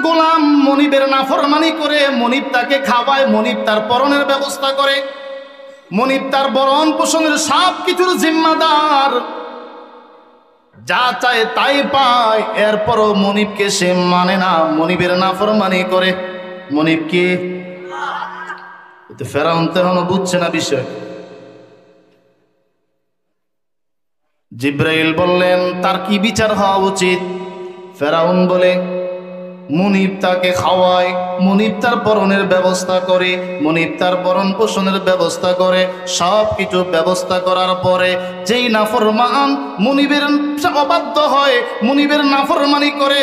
গোলাম মনিবের নাফরমানি করে, মনিব তাকে খাওয়ায়, মনিব তার পরনের ব্যবস্থা করে, মনিব তার বরণ পোষণের সব কিছুর জিম্মাদার, যা চায় তাই পায়। এরপরও মনিবকে সে মানে না, মনিবের নাফরমানি করে। মনিব কি? ফেরাউন তেরাউন বুঝছে না বিষয়। জিব্রাইল বললেন তার কি বিচার হওয়া উচিত? ফেরাউন বলে মুনিব তাকে খাওয়ায়, মুনিব তার বরণের ব্যবস্থা করে, মুনিব তার বরণ পোষণের ব্যবস্থা করে, সব কিছু ব্যবস্থা করার পরে যেই নাফরমান মুনিবের অবাধ্য হয়, মুনিবের নাফরমানি করে,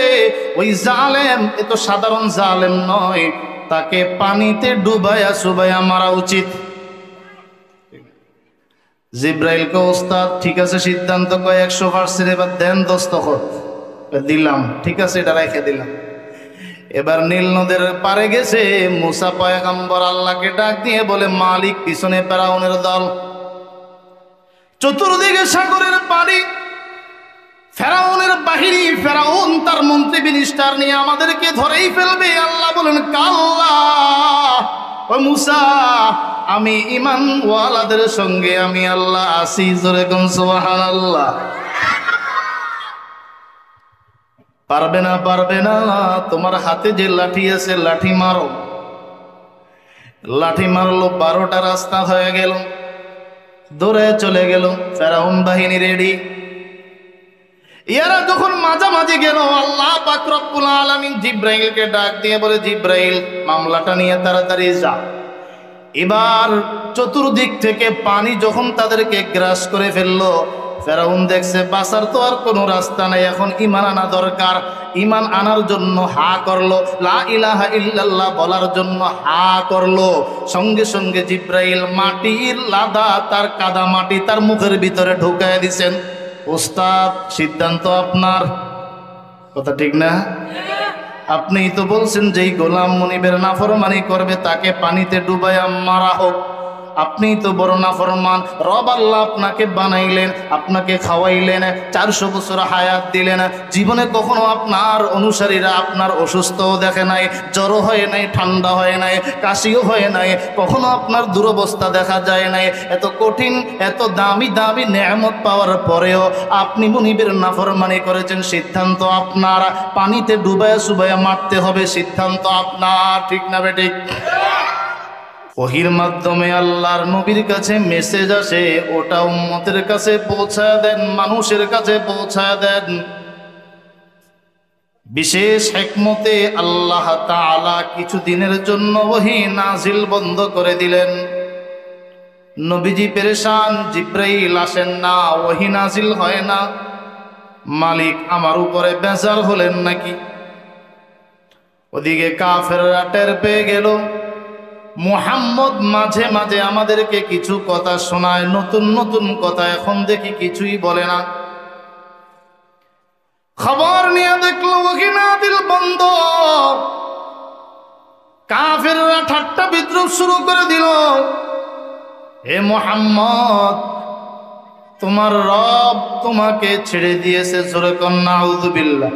ওই জালেম, এ তো সাধারণ জালেম নয়, তাকে পানিতে ডুবায়া সুবাইয়া মারা উচিত। জিব্রাইল কে ওস্তাদ ঠিক আছে সিদ্ধান্ত, কয় 100% এবার দেন দস্তখত। দিলাম, ঠিক আছে, এটা রেখে দিলাম। এবার নীল নদের পারে গেছে মুসা পয়গম্বর, আল্লাহকে ডাক দিয়ে বলে মালিক, পিছনে ফেরাউনের দল, চতুর্দিকে সাগরের পানি, ফেরাউনের বাহিনী, ফেরাউন তার মন্ত্রী মিনিস্টার নিয়ে আমাদেরকে ধরেই ফেলবে। আল্লাহ বলেন কাল্লা, ও মুসা, আমি ঈমান ওয়ালাদের সঙ্গে আমি আল্লাহ আছি। জোরে কোন সুবহানাল্লাহ। পারবে না, পারবে না, তোমার হাতে যে লাঠি আছে লাঠি মারো। লাঠি মারলো, 12টা রাস্তা হয়ে গেল, দৌড়ে চলে গেল। ফেরাউন বাহিনী রেডি। ইয়ারা যখন মাঝামাঝি গেল, আল্লাহ পাক রব্বুল আলামিন জিব্রাইলকে ডাক দিয়ে বলে জিব্রাইল, মামলাটা নিয়ে তাড়াতাড়ি যা। এবার চতুর্দিক থেকে পানি যখন তাদেরকে গ্রাস করে ফেললো, ফেরাউন দেখছে বাঁচার তো আর কোনো রাস্তা নাই, এখন ঈমান আনা দরকার। ঈমান আনার জন্য হা করলো, লা ইলাহা ইল্লাল্লাহ বলার জন্য হা করলো। সঙ্গে সঙ্গে জিব্রাইল মাটির লাদা, তার কাদা মাটি তার মুখের ভিতরে ঢুকায় দিছেন। ওস্তাদ সিদ্ধান্ত আপনার, কথা ঠিক না? আপনিই তো বলছেন যেই গোলাম মুনিবের নাফরমানি করবে তাকে পানিতে ডুবাইয়া মারা হোক। আপনিই তো বড় নাফরমান। রব আল্লাহ আপনাকে বানাইলেন, আপনাকে খাওয়াইলেন, 400 বছর হায়াত দিলেন, জীবনে কখনো আপনার অনুসারীরা আপনার অসুস্থও দেখে নাই, জ্বরও হয় নাই, ঠান্ডা হয় নাই, কাশিও হয় নাই, কখনো আপনার দুরবস্থা দেখা যায় নাই। এত কঠিন, এত দামি দামি নেয়ামত পাওয়ার পরেও আপনি মুনিবের নাফরমানি করেছেন। সিদ্ধান্ত আপনার, পানিতে ডুবাইয়া সুবাইয়া মারতে হবে, সিদ্ধান্ত আপনার। ঠিক না বেঠিক? ওহির মাধ্যমে আল্লাহর নবীর কাছে মেসেজ আসে, ওটা উম্মতের কাছে পৌঁছায় দেন, মানুষের কাছে পৌঁছায় দেন। বিশেষ হিকমতে আল্লাহ তাআলা কিছু দিনের জন্য ওহী নাজিল বন্ধ করে দিলেন। নবীজি পেরেশান, জিব্রাইল আসেন না, ওহী নাজিল হয় না। মালিক আমার উপরে বেজার হলেন নাকি? ওদিকে কাফেররা টের পেয়ে গেল মুহাম্মদ মাঝে মাঝে আমাদেরকে কিছু কথা শোনায়, নতুন নতুন কথা, এখন দেখি কিছুই বলে না। খবর নিয়ে দেখলো ওহী নাজিল বন্ধ। কাফেররা ঠাট্টা বিদ্রুপ শুরু করে দিল, হে মুহাম্মদ, তোমার রব তোমাকে ছেড়ে দিয়েছে। জোরে কোন নাউযুবিল্লাহ।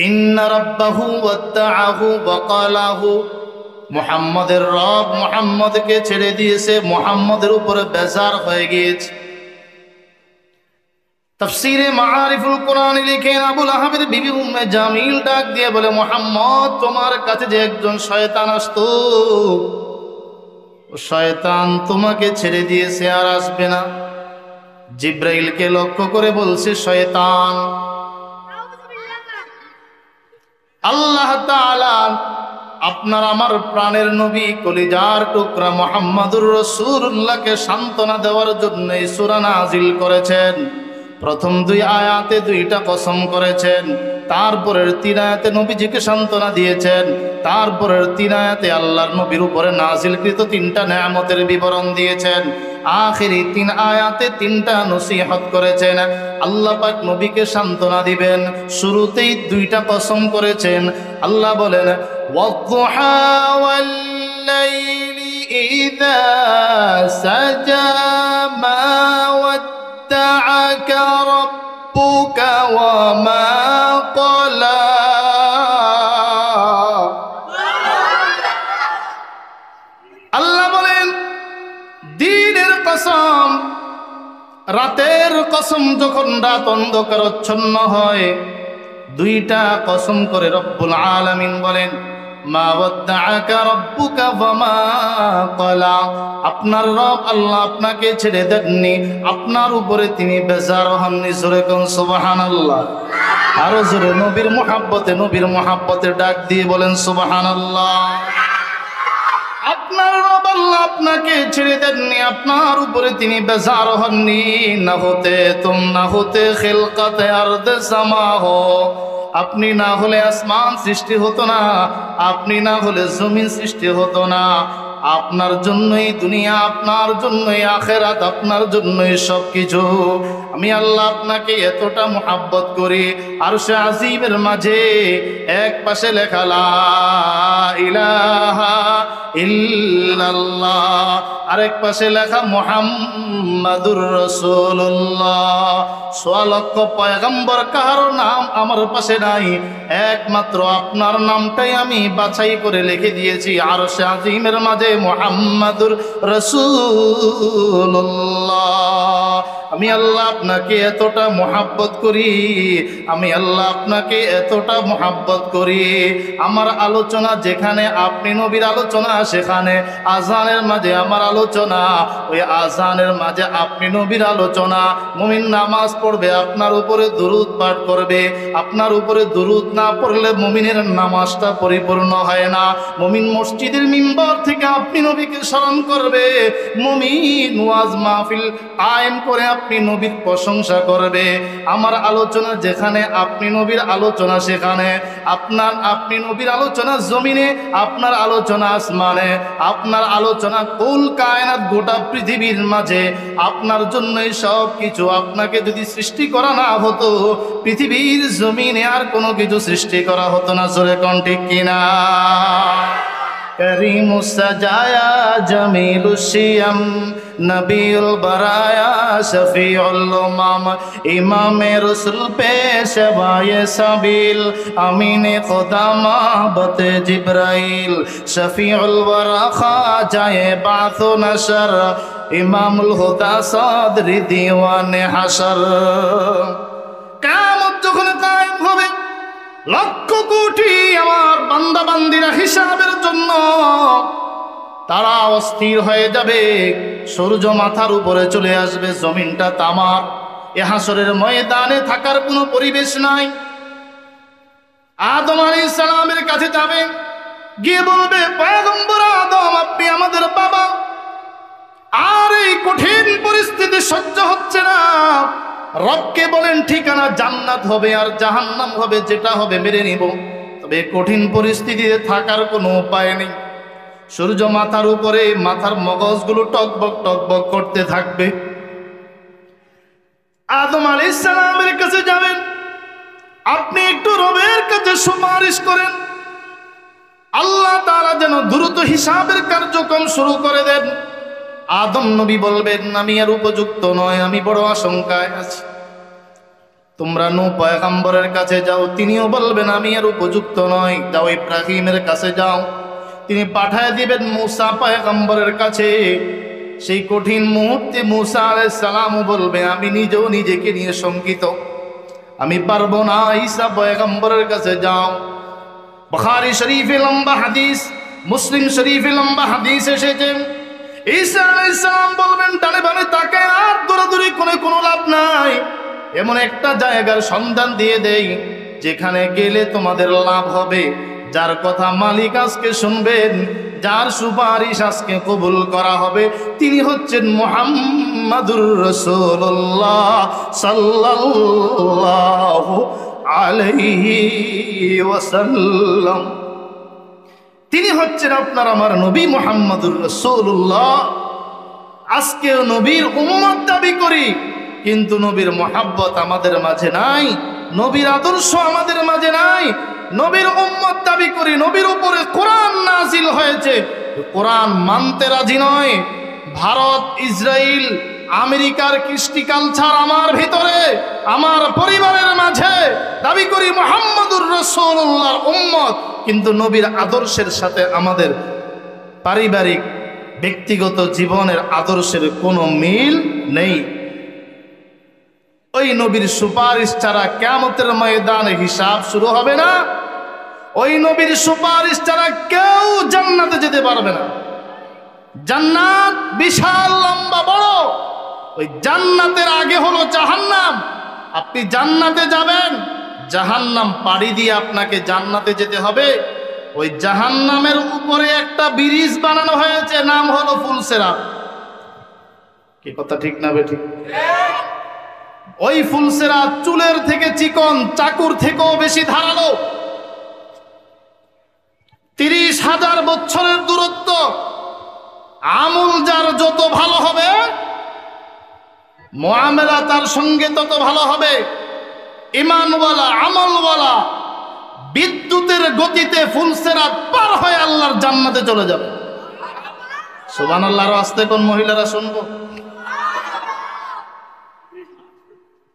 ইন্না রাব্বাহু ওয়াত্তাআহু ওয়াকালাহু, মুহাম্মদের রব মুহাম্মদকে ছেড়ে দিয়েছে, মুহাম্মদের উপরে বেজার হয়ে গিয়েছে। তাফসীরে মাআরিফুল কোরআনে লিখেন, আবুল আহাবের বিবি উম্মে জামিল ডাক দিয়ে বলে, মুহাম্মদ, তোমার কাছে যে একজন শয়তান আসতো, ও শয়তান তোমাকে ছেড়ে দিয়েছে, আর আসবে না। জিব্রাইলকে লক্ষ্য করে বলছে শয়তান। আল্লাহ তাআলা আপনার আমার প্রাণের নবী কলিজার টুকরা মুহাম্মদুর রাসূলুল্লাহকে সান্ত্বনা দেওয়ার জন্য এই সূরা নাজিল করেছেন। প্রথম 2 আয়াতে 2টা কসম করেছেন, তারপরের 3 আয়াতে নবীজিকে সান্ত্বনা দিয়েছেন, তারপরের 3 আয়াতে আল্লাহর নবীর উপরে নাজিলকৃত 3টা নেয়ামতের বিবরণ দিয়েছেন। আখেরি 3 আয়াতে 3টা নসিহত করেছেন। আল্লাহ পাক নবীকে সান্ত্বনা দিবেন, শুরুতেই 2টা কসম করেছেন। আল্লাহ বলেন, ওয়াদ-দুহা ওয়াল-লাইলি ইযা সাজা মা ওয়াদ্দাআকা রাব্বুকা ওয়া মা ক্বালা রাতের কসম, যখন রাত অন্ধকারাচ্ছন্ন হয়, দুইটা কসম করে রব্বুল আলামিন বলেন, মা ওয়াদ্দাআকা রাব্বুকা ওয়া মা ক্বালা। আপনার রব আল্লাহ আপনাকে ছেড়ে দেননি, আপনার উপরে তিনি বেজার হননি। জোরে কোন সুবহানাল্লাহ। আরো জোরে নবীর মুহাব্বতে ডাক দিয়ে বলেন সুবহানাল্লাহ। আপনার রব আল্লাহ আপনাকে ছেড়ে দেননি, আপনার উপরে তিনি বেজার হননি। না হতে তুম না হতে খিলকাতে আরদ সামা হো, আপনি না হলে আসমান সৃষ্টি হতো না, আপনি না হলে জমিন সৃষ্টি হতো না। আপনার জন্যই দুনিয়া, আপনার জন্যই আখেরাত, আপনার জন্যই সবকিছু। আমি আল্লাহ আপনাকে এতটা মুহাব্বত করি। আরশে আজিমের মাঝে এক পাশে লেখা লা ইলাহা ইল্লাল্লাহ, আরেক পাশে লেখা মুহাম্মাদুর রাসূলুল্লাহ। ৬ লক্ষ পয়গম্বর কারো নাম আমার পাশে নাই, একমাত্র আপনার নামটাই আমি বাছাই করে লিখে দিয়েছি আরশে আজিমের মাঝে, মুহাম্মাদুর রাসূলুল্লাহ। আমি আল্লাহ আপনাকে এতটা মুহাব্বত করি, আমি আল্লাহ আপনাকে এতটা মুহাব্বত করি। আমার আলোচনা যেখানে আপনি নবীর আলোচনা, সেখানে আজানের মাঝে আমার আলোচনা, ওই আজানের মাঝে আপনি নবীর আলোচনা। মুমিন নামাজ পড়বে, আপনার উপরে দুরূদ পাঠ করবে। আপনার উপরে দুরূদ না পড়লে মুমিনের নামাজটা পরিপূর্ণ হয় না। মুমিন মসজিদের মিম্বার থেকে আপনি নবীকে স্মরণ করবে। মুমিন ওয়াজ মাহফিল কায়েম করে আপনি নবীর প্রশংসা করবে। আমার আলোচনা যেখানে আপনি নবীর আলোচনা সেখানে, আপনি নবীর আলোচনা জমিনে, আপনার আলোচনা আসমানে, আপনার আলোচনা কুল কায়নাত গোটা পৃথিবীর মাঝে। আপনার জন্যই সব কিছু। আপনাকে যদি সৃষ্টি করা না হতো, পৃথিবীর জমিনে আর কোনো কিছু সৃষ্টি করা হতো না। জোরে কোন ঠিক কিনা? करीम सजाया जमील शियम नबीउल बराया शफीउल उम्म इमाम रसूल पेशवाए सबील अमीन खुदा महबत जिब्राइल शफीउल वरा खाजाए बात नशर इमामुल हुदा सदरी दीवाने हशर। कियामत যখন কায়েম হবে, লক্ষ কোটি আমার বান্দা বান্দিরা হিসাবের জন্য তারা অস্থির হয়ে যাবে। সূর্য মাথার উপরে চলে আসবে, জমিনটা তামার। এ হাসরের ময়দানে থাকার কোনো পরিবেশ নাই। আদম আলাইহিস সালামের কাছে যাবে, গিয়ে বলবে, পয়গম্বর আদম, আপনি আমাদের বাবা। আর এই কঠিন পরিস্থিতি সহ্য হচ্ছে না। রবকে বলেন ঠিকানা জান্নাত হবে আর জাহান্নাম হবে, যেটা হবে মেনে নিব। তবে কঠিন পরিস্থিতিতে থাকার কোনো উপায় নেই। সূর্য মাথার উপরে, মাথার মগজগুলো টকবক টকবক করতে থাকবে। আদম আলাইহিস সালামের কাছে যাবেন, আপনি একটু রবের কাছে সুপারিশ করেন, আল্লাহ তাআলা যেন দ্রুত হিসাবের কার্যক্রম শুরু করে দেন। আদম নবী বলবেন, আমি আর উপযুক্ত নয়, আমি বড় আশঙ্কায় আছি। তোমরা নূহ পয়গম্বরের কাছে যাও, তিনিও বলবেন, আমি আর উপযুক্ত নয়। যাও ইব্রাহিমের কাছে যাও, তিনি পাঠায় দিবেন মূসা পয়গম্বরের কাছে। সেই কঠিন মুহূর্তে মূসা আলাইহিস সালামও বলবে, আমি নিজেও নিজেকে নিয়ে শঙ্কিত, আমি পারবো না। ঈসা পয়গম্বরের কাছে যাও। বুখারী শরীফে লম্বা হাদিস, মুসলিম শরীফে লম্বা হাদিস এসেছে। ঈসা আলাইহিস সালাম বলবেন, ডানে বামে তাকায় আর দৌড়াদৌড়ি করে কোনো লাভ নাই। এমন একটা জায়গার সন্ধান দিয়ে দেই যেখানে গেলে তোমাদের লাভ হবে, যার কথা মালিক আজকে শুনবেন, যার সুপারিশ আজকে কবুল করা হবে, তিনি হচ্ছেন মুহাম্মাদুর রাসূলুল্লাহ সাল্লাল্লাহু আলাইহি ওয়াসাল্লাম। তিনি হচ্ছেন আপনার আমার নবী মুহাম্মাদুর রাসূলুল্লাহ। আজকে নবীর উম্মত দাবি করি, কিন্তু নবীর মুহাব্বত আমাদের মাঝে নাই, নবীর আদর্শ আমাদের মাঝে নাই। নবীর উম্মত দাবি করি, নবীর উপরে কোরআন নাজিল হয়েছে, কোরআন মানতে রাজি নয়। ভারত, ইসরায়েল, আমেরিকার কৃষ্টি কালচার আমার ভিতরে, আমার পরিবারের মাঝে দাবি করি মুহাম্মাদুর রাসূলুল্লাহর উম্মত, কিন্তু নবীর আদর্শের সাথে আমাদের পারিবারিক ব্যক্তিগত জীবনের আদর্শের কোনো মিল নেই। ওই নবীর সুপারিশ ছাড়া কিয়ামতের ময়দানে হিসাব শুরু হবে না। ওই নবীর সুপারিশ ছাড়া কেউ জান্নাতে যেতে পারবে না। জান্নাত বিশাল লম্বা বড়, ওই জান্নাতের আগে হলো জাহান্নাম। আপনি জান্নাতে যাবেন, জাহান্নাম পাড়ি দিয়ে আপনাকে জান্নাতে যেতে হবে। ওই জাহান্নামের উপরে একটা ব্রিজ বানানো হয়েছে, নাম হলো ফুলসেরাত। কি কথা ঠিক না বেঠিক? ওই ফুলসেরাত চুলের থেকে চিকন, চাকুর থেকেও বেশি ধারালো। 30,000 বছরের দূরত্ব। আমল যার যত ভালো হবে, মুআমালা তার সঙ্গে তত ভালো হবে। ঈমানওয়ালা, আমলওয়ালা বিদ্যুতের গতিতে ফুলসেরাত পার হয়ে আল্লাহর জান্নাতে চলে যাবে। সুবহানাল্লাহ। আরো আস্তে কোন মহিলারা শুনবো।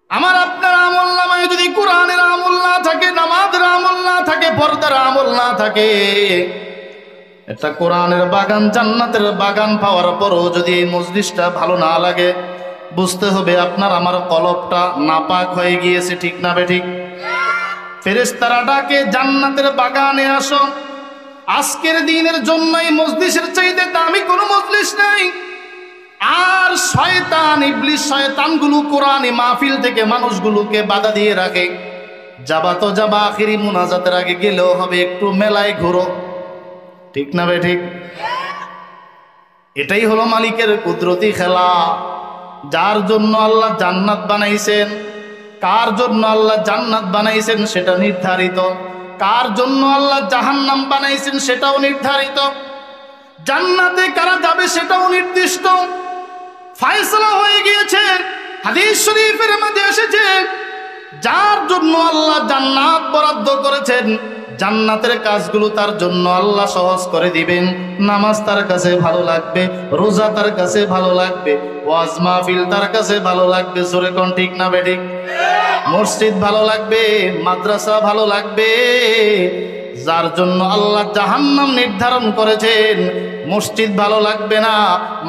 আমার আপনার আমল নামায় যদি কোরআনের আমল না থাকে, নামাজের আমল না থাকে, পর্দার আমল না থাকে, এটা কোরআনের বাগান, জান্নাতের বাগান পাওয়ার পরও যদি এই মজলিসটা ভালো না লাগে, বুঝতে হবে আপনার আমার কলবটা নাপাক হয়ে গিয়েছে। ঠিক না বেঠিক? ফেরেশতারা ডাকে, জান্নাতের বাগানে আসো। আজকের দিনের জন্য এই মজলিসের চাইতে দামি কোনো মজলিস নেই। আর শয়তান, ইবলিস, শয়তানগুলো কোরআনে মাহফিল থেকে মানুষগুলোকে বাধা দিয়ে রাখে। যাবা তো যাবা, আখিরি মুনাজাতের আগে গেলেও হবে, একটু মেলায় ঘুরো। ঠিক না বেঠিক? এটাই হলো মালিকের কুদরতি খেলা। যার জন্য আল্লাহ জান্নাত বানাইছেন, কার জন্য আল্লাহ জান্নাত বানাইছেন সেটা নির্ধারিত, কার জন্য আল্লাহ জাহান্নাম বানাইছেন সেটাও নির্ধারিত, জান্নাতে কারা যাবে সেটাও নির্দিষ্ট, ফয়সালা হয়ে গিয়েছে। হাদিস শরীফের মধ্যে এসেছে, যার জন্য আল্লাহ জান্নাত বরাদ্দ করেছেন, জান্নাতের কাজগুলো তার জন্য আল্লাহ সহজ করে দিবেন। নামাজ তার কাছে ভালো লাগবে, রোজা তার কাছে ভালো লাগবে, ওয়াজ মাহফিল তার কাছে ভালো লাগবে। জোরে কোন ঠিক না বেঠিক? মসজিদ ভালো লাগবে, মাদ্রাসা ভালো লাগবে। যার জন্য আল্লাহ জাহান্নাম নির্ধারণ করেছেন, মসজিদ ভালো লাগবে না,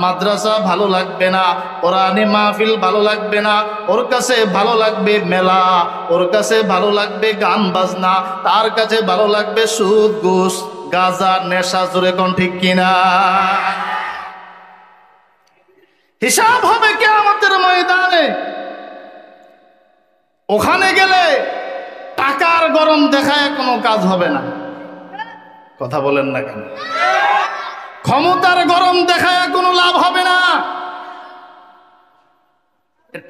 মাদ্রাসা ভালো লাগবে না, কোরআনে মাহফিল ভালো লাগবে না, ওর কাছে ভালো লাগবে মেলা, ওর কাছে ভালো লাগবে গান বাজনা, তার কাছে ভালো লাগবে সুদ, ঘুষ, গাঁজা, নেশা। জোরে কোন ঠিক কিনা? হিসাব হবে কিয়ামতের ময়দানে। ওখানে গেলে টাকার গরম দেখায় কোনো কাজ হবে না। কথা বলেন না কেন? ক্ষমতার গরম দেখায় কোনো লাভ হবে না।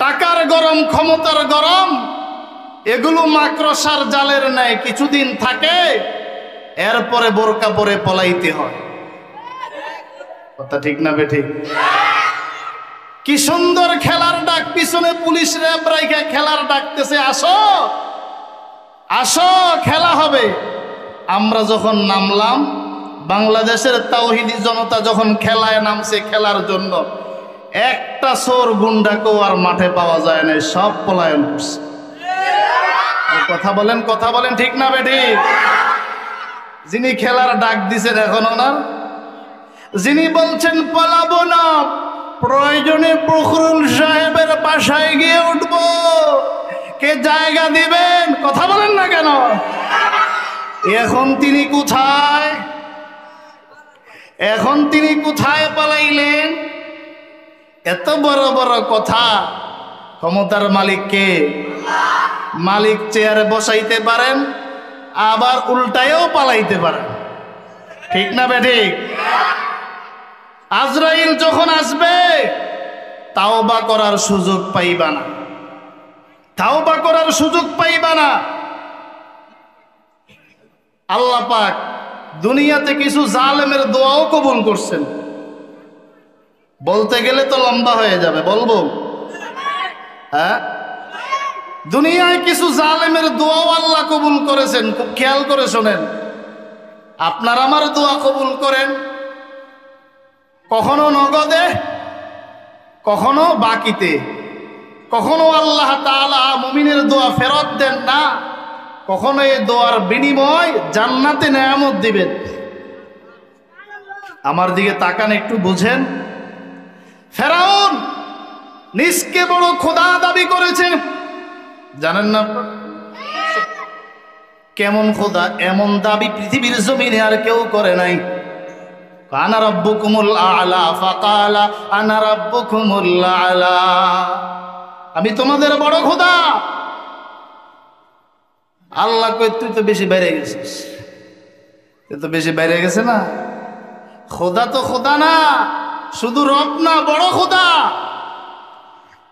টাকার গরম, ক্ষমতার গরম, এগুলো মাকড়সার জালের ন্যায় কিছুদিন থাকে, এরপরে বোরকা পরে পলাইতে হয়। কথা ঠিক না বেঠিক? কি সুন্দর খেলার ডাক, পিছনে পুলিশ র্যাব রাইখা খেলার ডাকতেছে, আসো আসো খেলা হবে। আমরা যখন নামলাম, বাংলাদেশের তাওহিদি জনতা যখন খেলায় নামছে খেলার জন্য, একটা চোর গুন্ডাকেও আর মাঠে পাওয়া যায় না, সব পলায়ন করছে। কথা বলেন, কথা বলেন, ঠিক না বেঠিক? যিনি খেলার ডাক দিছেন এখন ওনার, যিনি বলছেন পালাবো না, প্রয়োজনে ফখরুল সাহেবের বাসায় গিয়ে উঠবো, কে জায়গা দিবেন? কথা বলেন না কেন? এখন তিনি কোথায়? এখন তিনি কোথায় পালাইলেন? এত বড় বড় কথা। ক্ষমতার মালিককে, মালিক চেয়ারে বসাইতে পারেন, আবার উল্টায়ও পালাইতে পারেন। ঠিক না বেঠিক? আজরাইল যখন আসবে, তাওবা করার সুযোগ পাইবা না, তাওবা করার সুযোগ পাইবা না। আল্লাহ পাক দুনিয়াতে কিছু জালেমের দোয়াও কবুল করছেন। বলতে গেলে তো লম্বা হয়ে যাবে, বলবো? হ্যাঁ, দুনিয়ায় কিছু জালেমের দোয়াও আল্লাহ কবুল করেছেন। খুব খেয়াল করে শোনেন। আপনার আমার দোয়া কবুল করেন, কখনো নগদে, কখনো বাকিতে, কখনো আল্লাহ তাআলা মুমিনের দোয়া ফেরত দেন না, কখনো এই দোয়ার বিনিময় জান্নাতে নেয়ামত দিবেন। আমার দিকে তাকান, একটু বুঝেন। ফেরাউন নিজকে বড় খোদা দাবি করেছে, জানেন না আপনারা? কেমন খোদা? এমন দাবি পৃথিবীর জমিনে আর কেউ করে নাই। আনা রাব্বুকুমুল আ'লা ফাকালা আনা রাব্বুকুমুল আ'লা, আমি তোমাদের বড় খোদা। আল্লাহ কই তুই তো বেশি বাইরে গেছিস, তুই তো বেশি বাইরে গেছে না। খোদা তো খোদা না, শুধু রব না, বড় খোদা।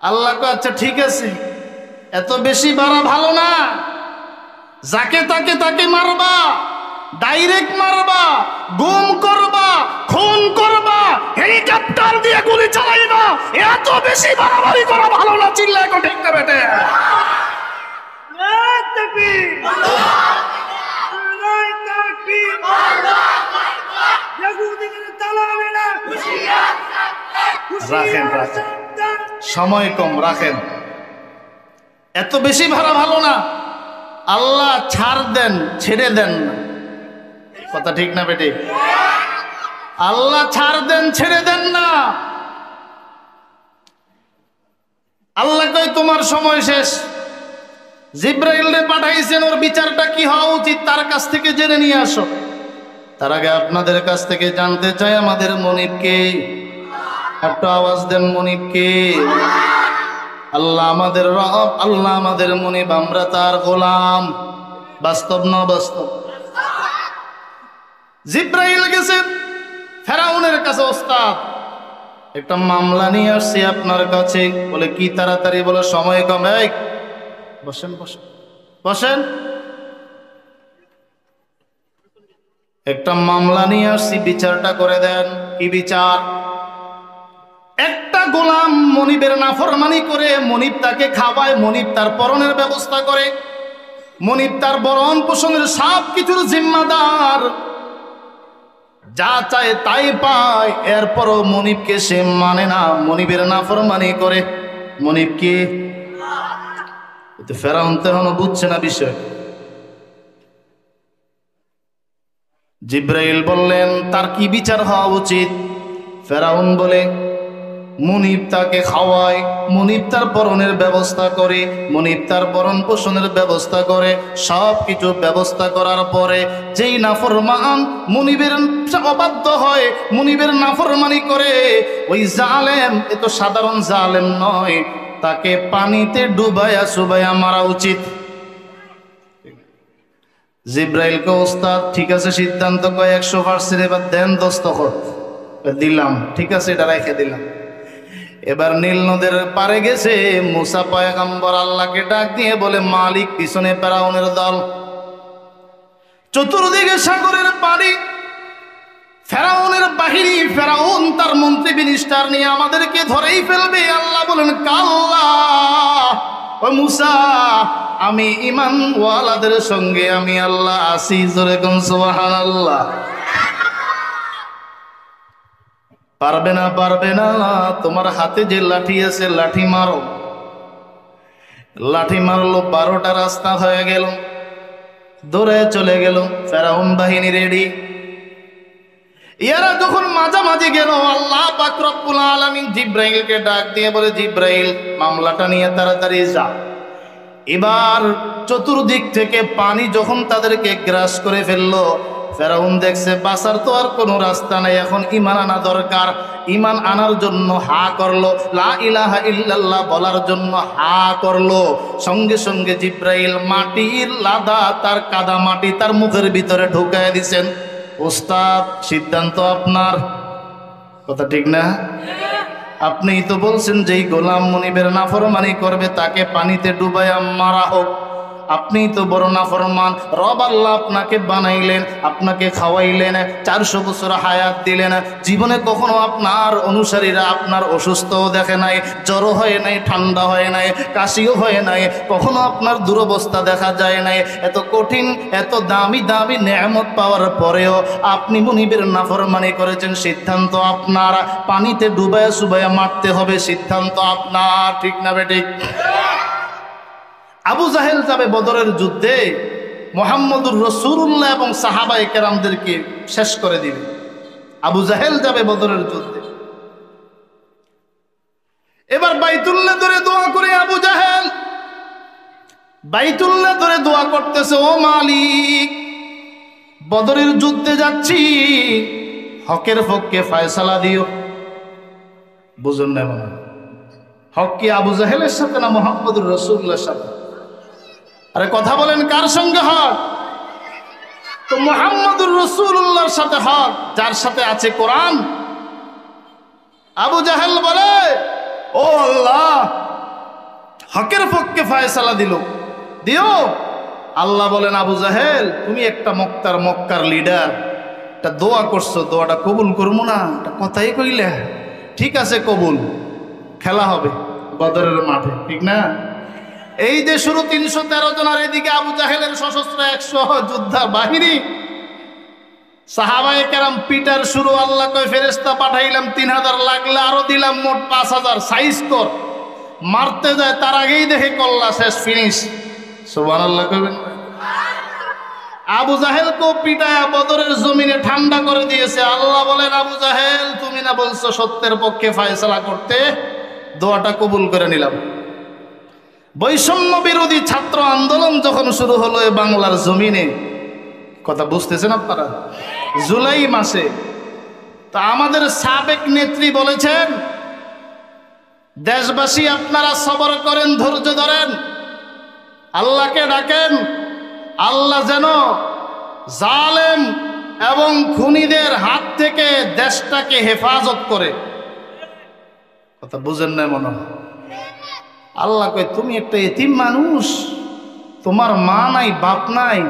আল্লাহ কই আচ্ছা ঠিক আছে, এত বেশি বাড়া ভালো না, যাকে তাকে মারবা, ডাইরেক্ট মারবা, গুম করবা, খুন করবা, হেলিকপ্টার দিয়ে গুলি চালাইবা, এত বেশি বাড়াবাড়ি করা ভালো না। চিল্লায় কো ঠিক না বেটে? রাখেন রাখেন, সময় কম, রাখেন। এত বেশি ভাড়া ভালো না। আল্লাহ ছাড় দেন, ছেড়ে দেন না। কথা ঠিক না বেটি? আল্লাহ ছাড় দেন, ছেড়ে দেন না। আল্লাহ কই তোমার সময় শেষ। জিব্রাইল পাঠাইছেন, ওর বিচারটা কি হওয়া উচিত তার কাছ থেকে জেনে নিয়ে আসো। তার আগে আপনাদের কাছ থেকে জানতে চাই আমাদের মনিবকে। একটু আওয়াজ দেন, মনিবকে। আল্লাহ আমাদের রব, আল্লাহ আমাদের মনিব, আমরা তার গোলাম। বাস্তব না বাস্তব? জিব্রাইল গেছে ফেরাউনের কাছে, ওস্তাদ একটা মামলা নিয়ে আসছি আপনার কাছে। বলে কি? তাড়াতাড়ি। বলে সময় কম। এই বসেন বসেন বসেন, একটা মামলা নিয়ে আসছি, বিচারটা করে দেন। কি বিচার? একটা গোলাম মনিবের নাফরমানি করে, মনিব তাকে খাওয়ায়, মনিব তার পরনের ব্যবস্থা করে, মনিব তার বরণ পোষণের সব কিছুর জিম্মাদার, যা চায় তাই পায়। এরপরও মনিবকে সে মানে না, মনিবের নাফরমানি করে। মনিবকে ফেরাউন তেমন বুঝছে না বিষয়। জিব্রাইল বললেন তার কি বিচার হওয়া উচিত? ফেরাউন বলে মনিব তাকে খাওয়ায়, মনিব তার বরণের ব্যবস্থা করে, মনিব তার বরণ পোষণের ব্যবস্থা করে, সব কিছু ব্যবস্থা করার পরে যেই নাফরমান মনিবের অবাধ্য হয়, মনিবের নাফরমানি করে, ওই জালেম, এ তো সাধারণ জালেম নয়, তাকে পানিতে ডুবাইয়া সুবাইয়া মারা উচিত। জিব্রাইল কে ওস্তাদ ঠিক আছে, সিদ্ধান্ত কয় 100%। এবার দেন দস্তখত। দিলাম, ঠিক আছে, এটা রেখে দিলাম। এবার নীল নদের পারে গেছে মুসা পয়গম্বর, আল্লাহকে ডাক দিয়ে বলে মালিক, পিছনে ফেরাউনের দল, চতুর্দিকে সাগরের পানি, ফেরাউনের বাহিনী, ফেরাউন তার মন্ত্রী মিনিস্টার নিয়ে আমাদেরকে ধরেই ফেলবে। আল্লাহ বলেন কাল্লা, ও মুসা, আমি ঈমান ওয়ালাদের সঙ্গে আমি আল্লাহ আছি। জোরে কোন সুবহানাল্লাহ। পারবে না, পারবে না। তোমার হাতে যে লাঠি আছে, লাঠি মারো। লাঠি মারলো, 12টা রাস্তা হয়ে গেল, দৌড়ে চলে গেল। ফেরাউন বাহিনী রেডি। ইয়ারা যখন মাঝামাঝি গেল, আল্লাহ পাক রব্বুল আলামিন জিব্রাইলকে ডাক দিয়ে বলে জিব্রাইল, মামলাটা নিয়ে তাড়াতাড়ি যা। এবার চতুর্দিক থেকে পানি যখন তাদেরকে গ্রাস করে ফেললো, ফেরাউন দেখছে বাঁচার তো আর কোনো রাস্তা নাই, এখন ঈমান আনা দরকার। ঈমান আনার জন্য হা করলো, লা ইলাহা ইল্লাল্লাহ বলার জন্য হা করলো। সঙ্গে সঙ্গে জিব্রাইল মাটির লাদা, তার কাদা মাটি তার মুখের ভিতরে ঢুকায় দিছেন। ওস্তাদ সিদ্ধান্ত আপনার। কথা ঠিক না? আপনিই তো বলছেন যেই গোলাম মনিবের নাফরমানি করবে তাকে পানিতে ডুবাইয়া মারা হোক। আপনিই তো বড় নাফরমান। রব আল্লাহ আপনাকে বানাইলেন, আপনাকে খাওয়াইলেন, 400 বছর হায়াত দিলেন। জীবনে কখনো আপনার অনুসারীরা আপনার অসুস্থও দেখে নাই, জ্বর হয় নাই, ঠান্ডা হয় নাই, কাশিও হয় নাই, কখনো আপনার দুরবস্থা দেখা যায় নাই। এত কঠিন, এত দামি দামি নেয়ামত পাওয়ার পরেও আপনি মনিবের নাফরমানি করেছেন। সিদ্ধান্ত আপনার, পানিতে ডুবাইয়া সুবাইয়া মারতে হবে। সিদ্ধান্ত আপনার, ঠিক না বেঠিক? আবু জাহেল যাবে বদরের যুদ্ধে, মুহাম্মদুর রাসূলুল্লাহ এবং সাহাবায়ে কেরামদেরকে শেষ করে দিবে। আবু জাহেল যাবে বদরের যুদ্ধে। এবার বাইতুল্লাহ ধরে দোয়া করে আবু জাহেল, বাইতুল্লাহ ধরে দোয়া করতেছে, ও মালিক, বদরের যুদ্ধে যাচ্ছি, হকের পক্ষে ফয়সালা দিও। বুঝুন না মনে হক কি আবু জাহেলের সাথে না মুহাম্মদুর রাসূলুল্লাহর সাথে? আরে কথা বলেন, কার সঙ্গে হক? তো মুহাম্মদুর রাসূলুল্লাহর সাথে হক, যার সাথে আছে কোরআন। আবু জাহেল বলে, ও আল্লাহ, হকের পক্ষে ফয়সালা দিও। আল্লাহ বলেন, আবু জাহেল, তুমি একটা মক্কার লিডার, একটা দোয়া করছো, দোয়াটা কবুল করবো না? এটা কথাই কইলে? ঠিক আছে, কবুল, খেলা হবে বদরের মাঠে, ঠিক না? এই যে শুরু 313 জন, আর এদিকে আবু জাহেলের সশস্ত্র 100 যোদ্ধা বাহিনী, সাহাবায়ে কেরাম পিটার শুরু। আল্লাহ কয়, ফেরেশতা পাঠাইলাম 3000, লাগলে আরো দিলাম, মোট 5000, সাইজ কর। মারতে যায় তার আগেই দেখে কল্লা শেষ, ফিনিশ। সুবহানাল্লাহ কইবেন। আবু জাহেলকে পিটায়া বদরের জমিনে ঠান্ডা করে দিয়েছে। আল্লাহ বলেন, আবু জাহেল, তুমি না বলছো সত্যের পক্ষে ফয়সালা করতে? দোয়াটা কবুল করে নিলাম। বৈষম্য বিরোধী ছাত্র আন্দোলন যখন শুরু হলো এই বাংলার জমিনে, কথা বুঝতেছেন আপনারা? জুলাই মাসে। তা আমাদের সাবেক নেত্রী বলেছেন, দেশবাসী আপনারা সবর করেন, ধৈর্য ধরেন, আল্লাহকে ডাকেন, আল্লাহ যেন জালেম এবং খুনিদের হাত থেকে দেশটাকে হেফাজত করে। কথা বুঝেন না মনে হয়? আল্লাহ কয়, তুমি একটা এতিম মানুষ, তোমার মা নাই, বাপ নাই,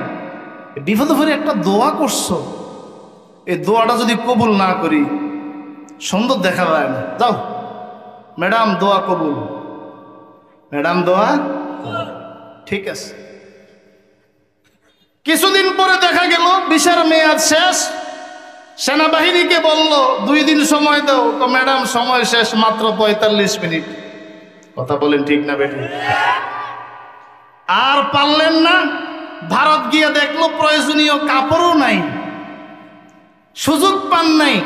বিপদে পড়ে একটা দোয়া করছো, এই দোয়াটা যদি কবুল না করি সুন্দর দেখা যায় না। যাও ম্যাডাম, দোয়া কবুল। ম্যাডাম দোয়া ঠিক আছে। কিছুদিন পরে দেখা গেল ভিসার মেয়াদ শেষ। সেনাবাহিনীকে বলল 2 দিন সময় দাও। তো ম্যাডাম, সময় শেষ, মাত্র 45 মিনিট। কথা বলেন ঠিক না বেটি? আর পারলেন না, ভারত গিয়ে দেখলো প্রয়োজনীয় কাপড়ও নাই, সুযোগ পান নাই।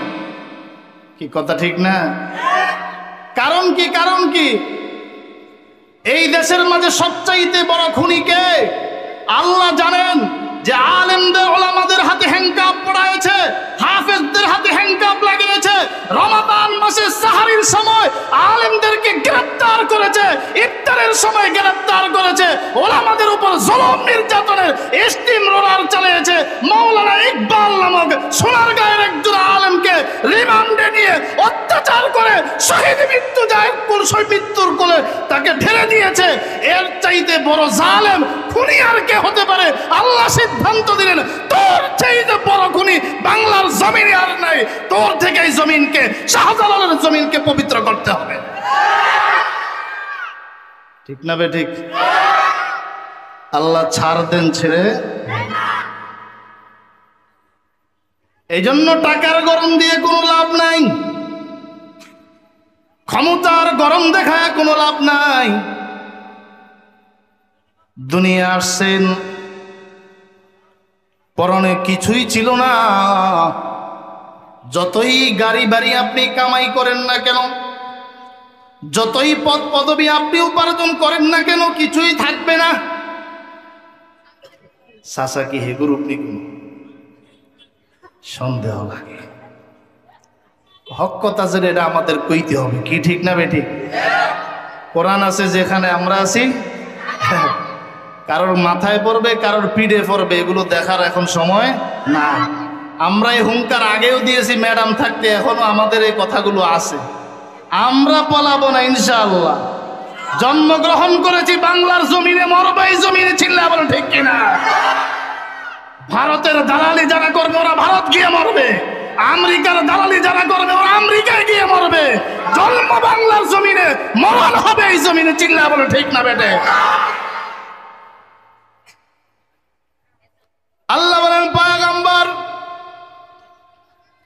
কি কথা ঠিক না? কারণ কি? এই দেশের মাঝে সবচাইতে বড় খুনি কে? আল্লাহ জানেন যে আলেমদের, ওলামাদের হাতে হ্যান্ডকাপ পড়ায়েছে, হাফেজদের হাতে হ্যান্ডকাপ লাগিয়েছে। রমাদান মাসে সাহারির সময় আলেমদেরকে গ্রেফতার করেছে, ইফতারের সময় গ্রেফতার করেছে, ওলামাদের উপর জুলুম নির্যাতনের স্টিম রোলার চালিয়েছে। মাওলানা ইকবাল নামক সোনারগাঁয়ের একজন আলেমকে রিমান্ডে নিয়ে অত্যাচার করে শহীদ মৃত্যুর কোলে তাকে ঠেলে দিয়েছে। এর চাইতে বড় জালেম খুনি আর কে হতে পারে? আল্লাহ সিদ্ধান্ত দিলেন, তোর চাইতে বড় খুনি বাংলার জমিনে আর নাই। তোর থেকে এই জমিনকে, শাহজালালের জমিনকে পবিত্র করতে হবে। ঠিক না বে ঠিক? আল্লাহ ছাড় দেন, ছেড়ে। এই জন্য টাকার গরম দিয়ে কোনো লাভ নাই, ক্ষমতার গরম দেখায় কোনো লাভ নাই। দুনিয়া আসছেন, পরনে কিছুই ছিল না। যতই গাড়ি বাড়ি আপনি কামাই করেন না কেন, যতই পদ পদবি আপনি উপার্জন করেন না কেন, কিছুই থাকবে না। চাচা কি হেগুর উপনি কোন সন্দেহ লাগে। হক কথা যে এটা আমাদের কইতে হবে, কি ঠিক না বেটি? কোরআন আছে যেখানে আমরা আছি, কারোর মাথায় পড়বে, কারোর পিঠে পড়বে, এগুলো দেখার এখন সময় না। আমরা এই হুঙ্কার আগেও দিয়েছি ম্যাডাম থাকতে, এখনো আমাদের এই কথাগুলো আছে। আমরা পলাবো না ইনশাআল্লাহ। জন্মগ্রহণ করেছি বাংলার জমিনে, মরবো এই জমিনে, ছিল বলো ঠিক কিনা? ভারতের দালালি যারা করবে ওরা ভারত গিয়ে মরবে, আমেরিকার দালালি যারা করবে ওরা আমেরিকায় গিয়ে মরবে। জন্ম বাংলার জমিনে, মরণ হবে এই জমিনে, চিল্লা বলো ঠিক না বেটে? আল্লাহ বলেন, পয়গম্বর,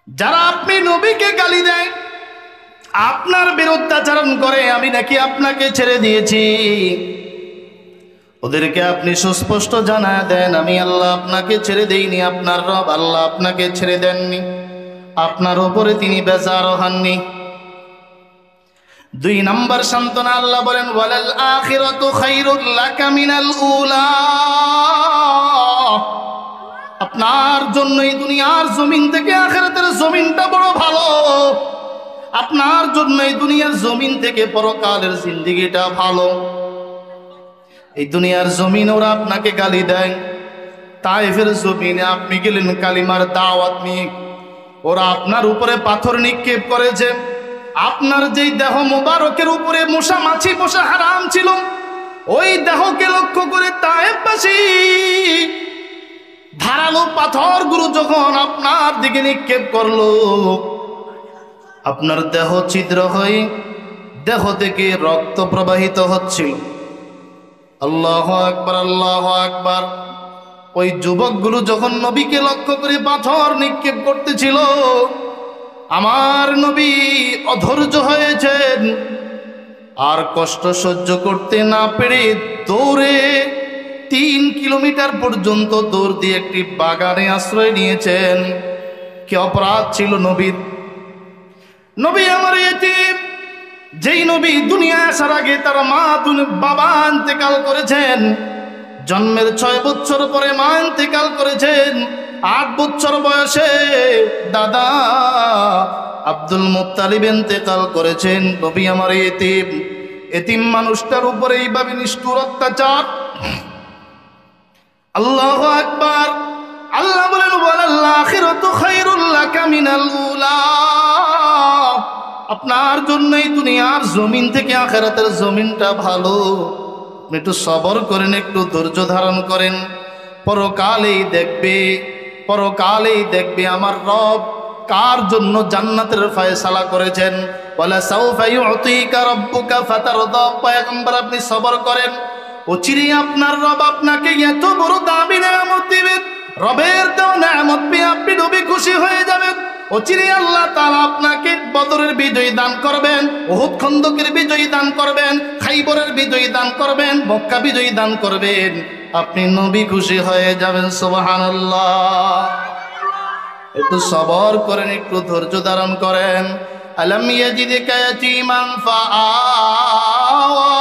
যারা আপনি নবীকে গালি দেয়, আপনার বিরুদ্ধাচরণ করে, আমি নাকি আপনাকে ছেড়ে দিয়েছি। ওদেরকে আপনি সুস্পষ্ট জানায় দেন, আমি আল্লাহ আপনাকে ছেড়ে দেইনি, আপনার রব আল্লাহ আপনাকে ছেড়ে দেননি, আপনার উপরে তিনি বেজার হননি। দুই নাম্বার সান্ত্বনা আল্লাহ বলেন ওয়ালাল আখিরাতু খায়রুল লাকা মিনাল উলা। আপনার জন্য এই দুনিয়ার জমিন থেকে আখিরাতের জমিনটা বড় ভালো। আপনার জন্য এই দুনিয়ার জমিন থেকে পরকালের জিন্দেগিটা ভালো। এই দুনিয়ার জমিন ওরা আপনাকে গালি দেয়, তায়েফের জমিনে আপনি গেলেন কালিমার দাওয়াত নিয়ে, ওরা আপনার উপরে পাথর নিক্ষেপ করেছে। আপনার যেই দেহ মোবারকের উপরে মশা মাছি পোষা হারাম ছিল, ওই দেহকে লক্ষ্য করে তায়েফবাসী ধারালো পাথরগুলো যখন আপনার দিকে নিক্ষেপ করলো, আপনার দেহ ছিদ্র হয়ে দেহ থেকে রক্ত প্রবাহিত হচ্ছিল। আল্লাহু আকবার, আল্লাহু আকবার। ওই যুবকগুলো যখন নবীকে লক্ষ্য করে পাথর নিক্ষেপ করতেছিল, আমার নবী অধৈর্য হয়েছেন, আর কষ্ট সহ্য করতে না পেরে দৌড়ে 3 কিলোমিটার পর্যন্ত দৌড় দিয়ে একটি বাগানে আশ্রয় নিয়েছেন। কি অপরাধ ছিল নবীর? নবী আমার ইতিম, যেই নবী দুনিয়া আসার আগে তার মা বাবা ইন্তেকাল করেছেন, জন্মের 6 বছর পরে মা ইন্তেকাল করেছেন, 8 বছর বয়সে দাদা আব্দুল মুত্তালিব ইন্তেকাল করেছেন। নবী আমার ইতিম, এতিম মানুষটার উপরে এইভাবে নিষ্ঠুর অত্যাচার। আল্লাহু আকবার। আল্লাহ বলেন ওয়ালাল আখিরাতু খায়রুল লাকা মিনাল উলা। আপনার জন্য এই দুনিয়ার জমিন থেকে আখিরাতের জমিনটা ভালো। আপনি একটু সবর করেন, একটু ধৈর্য ধারণ করেন, পরকালেই দেখবে আমার রব কার জন্য জান্নাতের ফয়সালা করেছেন। ওয়ালা সাউফা ইউতিকা রাব্বুকা ফাতারদা। পয়গম্বর আপনি সবর করেন, অচিরে আপনার রব আপনাকে এত বড় দামি নেয়ামত দিবেন, রবের দেওয়া নেয়ামত পেয়ে আপনি নবী খুশি হয়ে যাবেন। অচিরে আল্লাহ তাআলা আপনাকে বদরের বিজয়ী দান করবেন, উহুদ খন্দকের বিজয়ী দান করবেন, খাইবরের বিজয়ী দান করবেন, মক্কা বিজয়ী দান করবেন, আপনি নবী খুশি হয়ে যাবেন। সুবহানাল্লাহ। একটু সবর করেন, একটু ধৈর্য ধারণ করেন। আলাম ইয়াজিদকা ইয়াতীমান ফাআওয়া।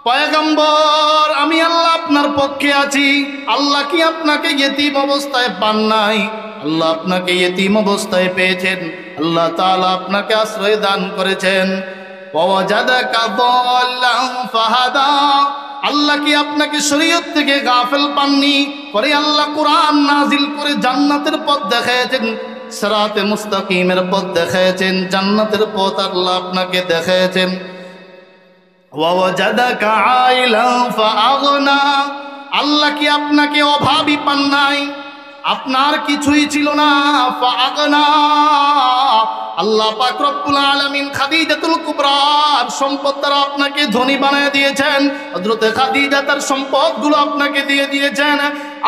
পয়গম্বর আমি আল্লাহ আপনার পক্ষে আছি। আল্লাহ কি আপনাকে ইতিম অবস্থায় পান নাই? আল্লাহ আপনাকে ইতিম অবস্থায় পেয়েছেন। আল্লাহ তাআলা আপনাকে আশ্রয় দান করেছেন। ওয়াজাদাকা দাল্লান ফাহাদা। আল্লাহ কি আপনাকে শরীয়ত থেকে গাফেল পাননি? পরে আল্লাহ কোরআন নাজিল করে জান্নাতের পথ দেখাইছেন, সিরাতে মুস্তাকিমের পথ দেখাইছেন, জান্নাতের পথ আল্লাহ আপনাকে দেখাইছেন। ওয়াজাদাকা আইলান ফাআগনা। আল্লাহ কি আপনাকে অভাবী পান নাই? আপনার কিছুই ছিল না। ফাআগনা। আল্লাহ পাক রব্বুল আলামিন খাদিজাতুল কুবরার সম্পদ দ্বারা আপনাকে ধনী বানিয়ে দিয়েছেন। হযরতে খাদিজা তার সম্পদগুলো আপনাকে দিয়ে দিয়েছেন।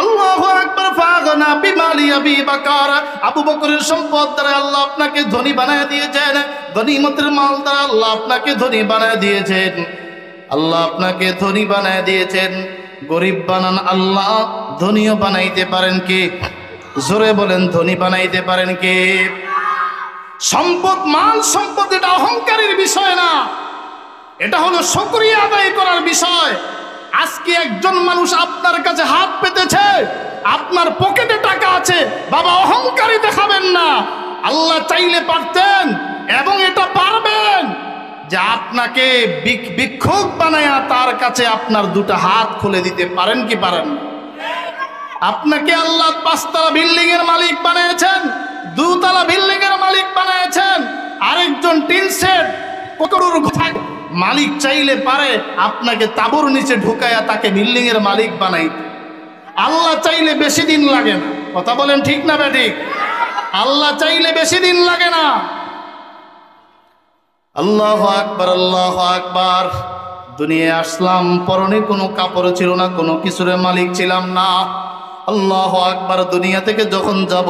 আল্লাহু আকবার। ফাআগনা বিমালি আবি বকর। আবু বকরের সম্পদ দ্বারা আল্লাহ আপনাকে ধনী বানিয়ে দিয়েছেন। গনিমতের মাল দ্বারা আল্লাহ আপনাকে ধনী বানিয়ে দিয়েছেন। আল্লাহ আপনাকে ধনী বানিয়ে দিয়েছেন। গরিব বানান আল্লাহ, ধনীও বানাইতে পারেন কে? জোরে বলেন, ধনী বানাইতে পারেন কে? সম্পদ, মাল সম্পদ এটা অহংকারের বিষয় না, এটা হলো শুকরিয়া আদায় করার বিষয়। আজকে একজন মানুষ আপনার কাছে হাত পেতেছে, আপনার পকেটে টাকা আছে, বাবা অহংকারী দেখাবেন না। আল্লাহ চাইলে পারতেন এবং এটা পারবেন যে আপনাকে ভিক্ষুক বানায়া তার কাছে আপনার 2টা হাত খুলে দিতে পারেন কি পারেন? আপনাকে আল্লাহ 5 তলা বিল্ডিং এর মালিক বানিয়েছেন, 2 তলা বিল্ডিং এর মালিক বানিয়েছেন, আরেকজন টিন সেট কোকড়ুর মালিক চাইলে পারে আপনাকে তাঁবুর নিচে ঢুকায়া তাকে বিল্ডিং এর মালিক বানাইতে। আল্লাহ চাইলে বেশি দিন লাগে না। কথা বলেন ঠিক না বেঠিক? আল্লাহ চাইলে বেশি দিন লাগে না। আল্লাহু আকবার, আল্লাহু আকবার। দুনিয়ায় আসলাম, পরনে কোনো কাপড় ছিল না, কোনো কিছুর মালিক ছিলাম না। আল্লাহু আকবার। দুনিয়া থেকে যখন যাব,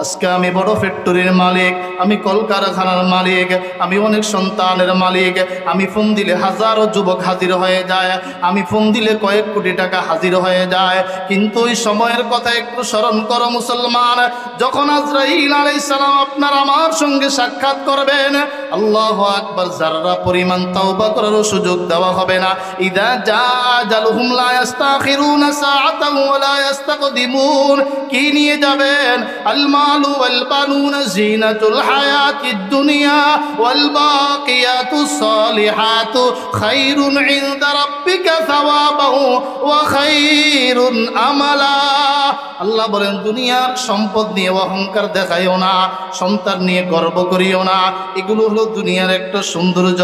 আজকে আমি বড় ফ্যাক্টরির মালিক, আমি কলকারখানার মালিক, আমি অনেক সন্তানের মালিক, আমি ফোন দিলে হাজারো যুবক হাজির হয়ে যায়, আমি ফোন দিলে কয়েক কোটি টাকা হাজির হয়ে যায়। কিন্তু ওই সময়ের কথা একটু স্মরণ করো মুসলমান, যখন আজরাইল আলাইহিস সালাম আপনার আমার সঙ্গে সাক্ষাৎ করবেন, আল্লাহু আকবার, যাররা পরিমাণ তওবা করার সুযোগ দেওয়া হবে না। ইদা জাআজালুহুম লা ইস্তাখিরুনা সাআতান ওয়া লা ইস্তাকদিমুন। কি নিয়ে যাবেন? আল মালু ওয়াল বানুনা জিনাতুল হায়াতিদ দুনিয়া ওয়াল বাকিয়াতুস সালিহাতু খায়রুন ইনদা রাব্বিকা সাওয়াবান ওয়া খায়রুন আমালা। আল্লাহ বলেন, দুনিয়ার সম্পদ নিয়ে অহংকার দেখাইও না, সন্তান নিয়ে গর্ব করিও না। এগুলো হলো দুনিয়ার একটা সৌন্দর্য,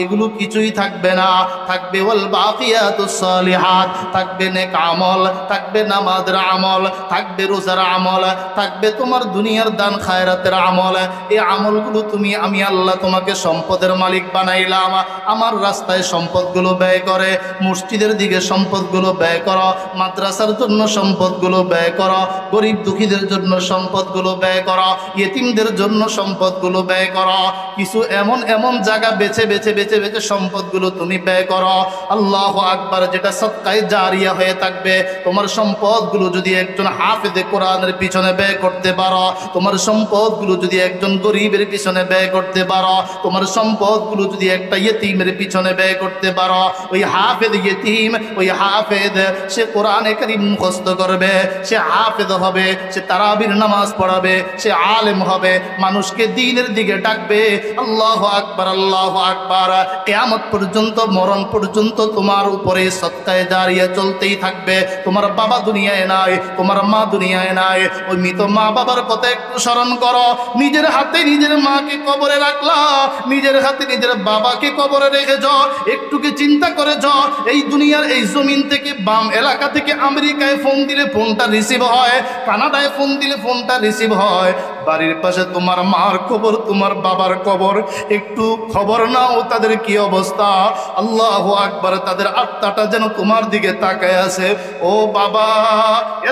এগুলো কিছুই থাকবে না। থাকবে ওয়াল বাকিয়াতুস সালিহাত, থাকবে নেক আমল, থাকবে নামাজের আমল, থাকবে রোজার আমল, থাকবে তোমার দুনিয়ার দান খায়রাতের আমল। এই আমলগুলো আমি আল্লাহ তোমাকে সম্পদের মালিক বানাইলাম। আমার রাস্তায় সম্পদগুলো ব্যয় করে, মসজিদের দিকে সম্পদগুলো ব্যয় করো, মাদ্রাসার জন্য সম্পদগুলো ব্যয় করো, গরিব দুঃখীদের জন্য সম্পদগুলো ব্যয় করো, ইয়েতিমদের জন্য সম্পদগুলো ব্যয় করো। কিছু এমন এমন জায়গা বেছে বেছে বেছে বেছে সম্পদগুলো তুমি ব্যয় করো। আল্লাহু আকবার। যেটা সদকায়ে জারিয়া হয়ে থাকবে। তোমার সম্পদগুলো যদি একজন হাফেজে কোরআনের পিছনে ব্যয় করতে পারো, তোমার সম্পদগুলো যদি একজন গরিবের পিছনে ব্যয় করতে পারো, তোমার সম্পদগুলো যদি একটা ইয়েতিমের পিছনে ব্যয় করতে পারো, ওই হাফেজ ইয়েতিম, ওই হাফেজ সে কোরআনে কারীম মুখস্থ করবে, সে হাফেজ হবে, সে তারাবির নামাজ পড়াবে, সে আলেম হবে, মানুষকে দ্বীনের দিকে ডাকবে। আল্লাহু আকবার, আল্লাহু আকবার। কিয়ামত পর্যন্ত, মরণ পর্যন্ত তোমার উপরে সদকায়ে জারিয়া চলতেই থাকবে। তোমার বাবা দুনিয়ায় নাই, তোমার মা দুনিয়ায় নাই, ওই মৃত মা বাবার কথা একটু স্মরণ করো। নিজের হাতে নিজের মাকে কবরে রাখলা, নিজের হাতে নিজের বাবাকে কবরে রেখেছ, একটু কি চিন্তা করেছ? এই দুনিয়ার এই জমিন থেকে, বাম এলাকা থেকে আমেরিকায় ফোন দিলে ফোনটা রিসিভ হয়, কানাডায় ফোন দিলে ফোনটা রিসিভ হয়, বাড়ির পাশে তোমার মার কবর, তোমার বাবার কবর, একটু খবর নাও তাদের কি অবস্থা। আল্লাহু আকবার। তাদের আত্মাটা যেন তোমার দিকে তাকায় আছে। ও বাবা,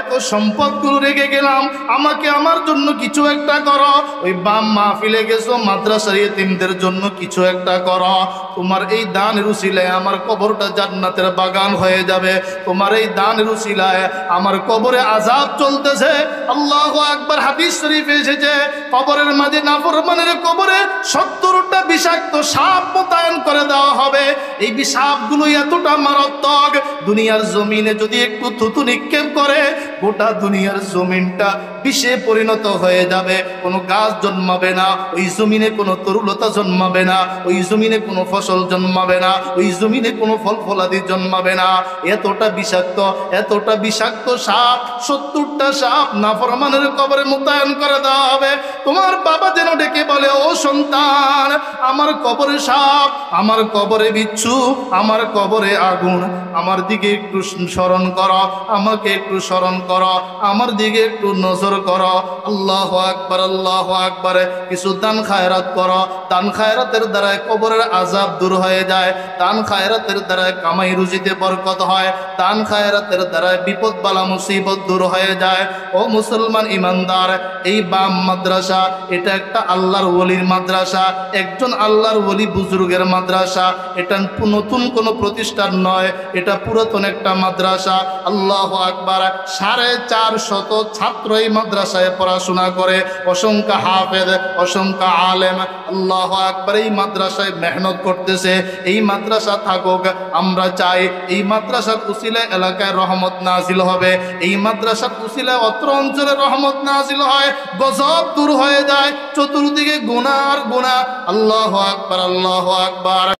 এত সম্পদগুলো রেখে গেলাম, আমাকে আমার জন্য কিছু একটা করো। ওই বাম মাহফিলে গেছো, মাদ্রাসার ইয়েতিমদের জন্য কিছু একটা করো। তোমার এই দানের উসিলায় আমার কবরটা জান্নাতের বাগান হয়ে যাবে। তোমার এই দানের উসিলায় আমার কবরে আযাব চলতেছে। আল্লাহু আকবার। হাদিস শরীফে এসেছে, কবরের মাঝে, নাফরমানের কবরে 70টা বিষাক্ত সাপ মোতায়েন করে দেওয়া হবে। এই বিষাপগুলো এতটা মারাত্মক, দুনিয়ার জমিনে যদি একটু থুতু নিক্ষেপ করে, গোটা দুনিয়ার জমিনটা বিষে পরিণত হয়ে যাবে। কোনো গাছ জন্মাবে না ওই জমিনে, কোনো তরুলতা জন্মাবে না ওই জমিনে, কোনো ফসল জন্মাবে না ওই জমিনে, কোনো ফল ফলাদি জন্মাবে না। এতটা বিষাক্ত, এতটা বিষাক্ত সাপ, 70টা সাপ নাফরমানের কবরে মোতায়েন করে দেওয়া হবে। তোমার বাবা যেন ডেকে বলে, ও সন্তান, আমার কবরে সাপ, আমার কবরে বিচ্ছু, আমার কবরে আগুন, আমার দিকে একটু স্মরণ করো, আমাকে একটু স্মরণ করো, আমার দিকে একটু নজর করো। আল্লাহু আকবার, আল্লাহু আকবার। কিছু দান খায়রাত করো। দান খায়রাতের দ্বারা কবরের আযাব দূর হয়ে যায়। দান খায়রাতের দ্বারা কামাই রুজিতে বরকত হয়। দান খায়রাতের দ্বারা বিপদ বালা মুসিবত দূর হয়ে যায়। ও মুসলমান ইমানদার, এই বাম মাদ্রাসা, এটা একটা আল্লাহর ওলির মাদ্রাসা, একজন আল্লাহর ওলি বুজুর্গের মাদ্রাসা। এটা নতুন কোনো প্রতিষ্ঠান নয়, এটা পুরাতন একটা মাদ্রাসা। আল্লাহু আকবার। 450 ছাত্র এই মাদ্রাসায় পড়াশোনা করে, অসংখ্য হাফেজ, অসংখ্য আলেম। আল্লাহু আকবার। এই মাদ্রাসায় মেহনত করতেছে। এই মাদ্রাসা থাকুক। আমরা চাই এই মাদ্রাসার উসিলায় এলাকায় রহমত নাজিল হবে, এই মাদ্রাসার উসিলায় অত্র অঞ্চলে রহমত নাজিল হয়, গজব দূর হয়ে যায়, চতুর্দিকে গুনাহ আর গুনাহ। আল্লাহু আকবার, আল্লাহু আকবার।